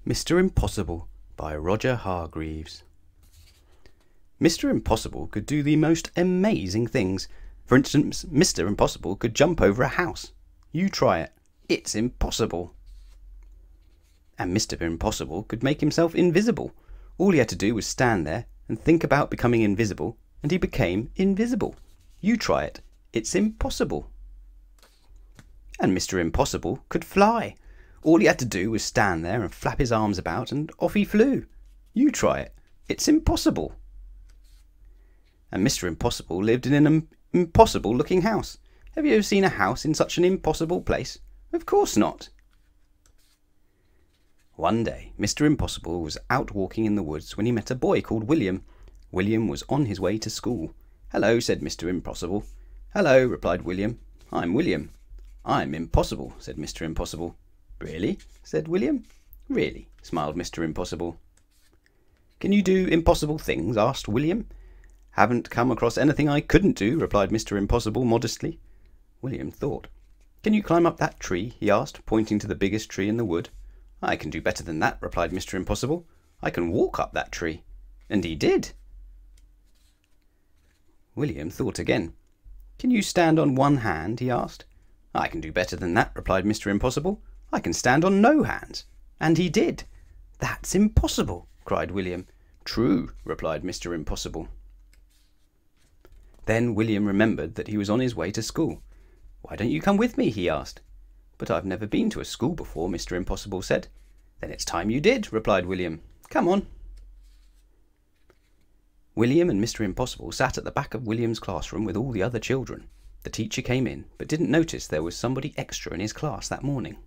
Mr. Impossible by Roger Hargreaves. Mr. Impossible could do the most amazing things. For instance, Mr. Impossible could jump over a house. You try it. It's impossible. And Mr. Impossible could make himself invisible. All he had to do was stand there and think about becoming invisible, and he became invisible. You try it. It's impossible. And Mr. Impossible could fly. All he had to do was stand there and flap his arms about, and off he flew. You try it. It's impossible. And Mr. Impossible lived in an impossible-looking house. Have you ever seen a house in such an impossible place? Of course not. One day, Mr. Impossible was out walking in the woods when he met a boy called William. William was on his way to school. "Hello," said Mr. Impossible. "Hello," replied William. "I'm William." "I'm impossible," said Mr. Impossible. "Really?" said William. "Really," smiled Mr. Impossible. "Can you do impossible things?" asked William. "Haven't come across anything I couldn't do," replied Mr. Impossible modestly. William thought. "Can you climb up that tree?" he asked, pointing to the biggest tree in the wood. "I can do better than that," replied Mr. Impossible. "I can walk up that tree." And he did. William thought again. "Can you stand on one hand?" he asked. "I can do better than that," replied Mr. Impossible. "I can stand on no hands." And he did. "That's impossible," cried William. "True," replied Mr. Impossible. Then William remembered that he was on his way to school. "Why don't you come with me?" he asked. "But I've never been to a school before," Mr. Impossible said. "Then it's time you did," replied William. "Come on." William and Mr. Impossible sat at the back of William's classroom with all the other children. The teacher came in, but didn't notice there was somebody extra in his class that morning.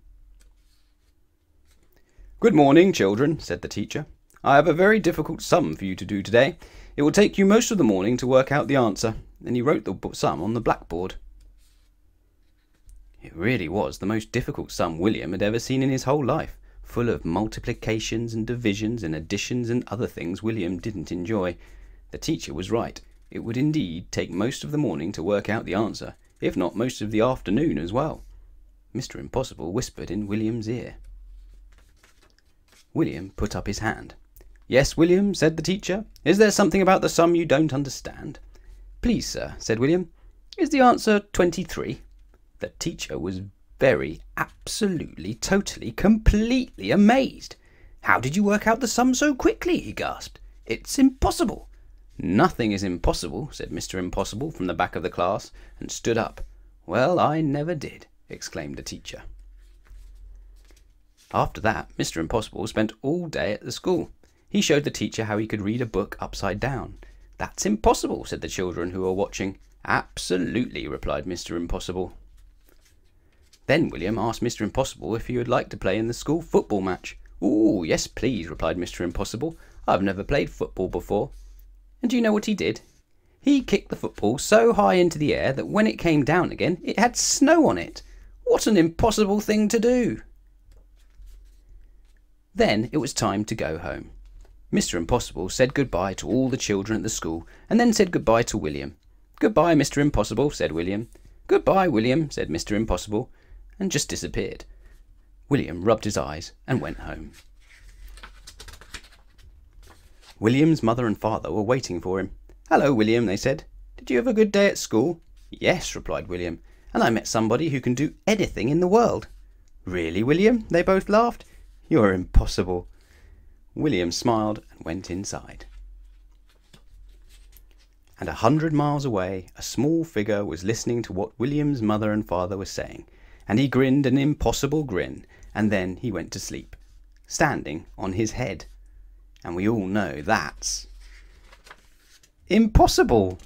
"Good morning, children," said the teacher. "I have a very difficult sum for you to do today. It will take you most of the morning to work out the answer." And he wrote the sum on the blackboard. It really was the most difficult sum William had ever seen in his whole life, full of multiplications and divisions and additions and other things William didn't enjoy. The teacher was right. It would indeed take most of the morning to work out the answer, if not most of the afternoon as well. Mr. Impossible whispered in William's ear. William put up his hand. "Yes, William," said the teacher. "Is there something about the sum you don't understand?" "Please, sir," said William. "Is the answer 23? The teacher was very, absolutely, totally, completely amazed. "How did you work out the sum so quickly?" he gasped. "It's impossible." "Nothing is impossible," said Mr. Impossible from the back of the class, and stood up. "Well, I never did," exclaimed the teacher. After that, Mr. Impossible spent all day at the school. He showed the teacher how he could read a book upside down. "That's impossible," said the children who were watching. "Absolutely," replied Mr. Impossible. Then William asked Mr. Impossible if he would like to play in the school football match. "Oh, yes, please," replied Mr. Impossible. "I've never played football before." And do you know what he did? He kicked the football so high into the air that when it came down again, it had snow on it. What an impossible thing to do! Then it was time to go home. Mr. Impossible said goodbye to all the children at the school, and then said goodbye to William. "Goodbye, Mr. Impossible," said William. "Goodbye, William," said Mr. Impossible, and just disappeared. William rubbed his eyes and went home. William's mother and father were waiting for him. "Hello, William," they said. "Did you have a good day at school?" "Yes," replied William, "and I met somebody who can do anything in the world." "Really, William?" they both laughed. "You're impossible." William smiled and went inside. And 100 miles away, a small figure was listening to what William's mother and father were saying, and he grinned an impossible grin, and then he went to sleep, standing on his head. And we all know that's impossible.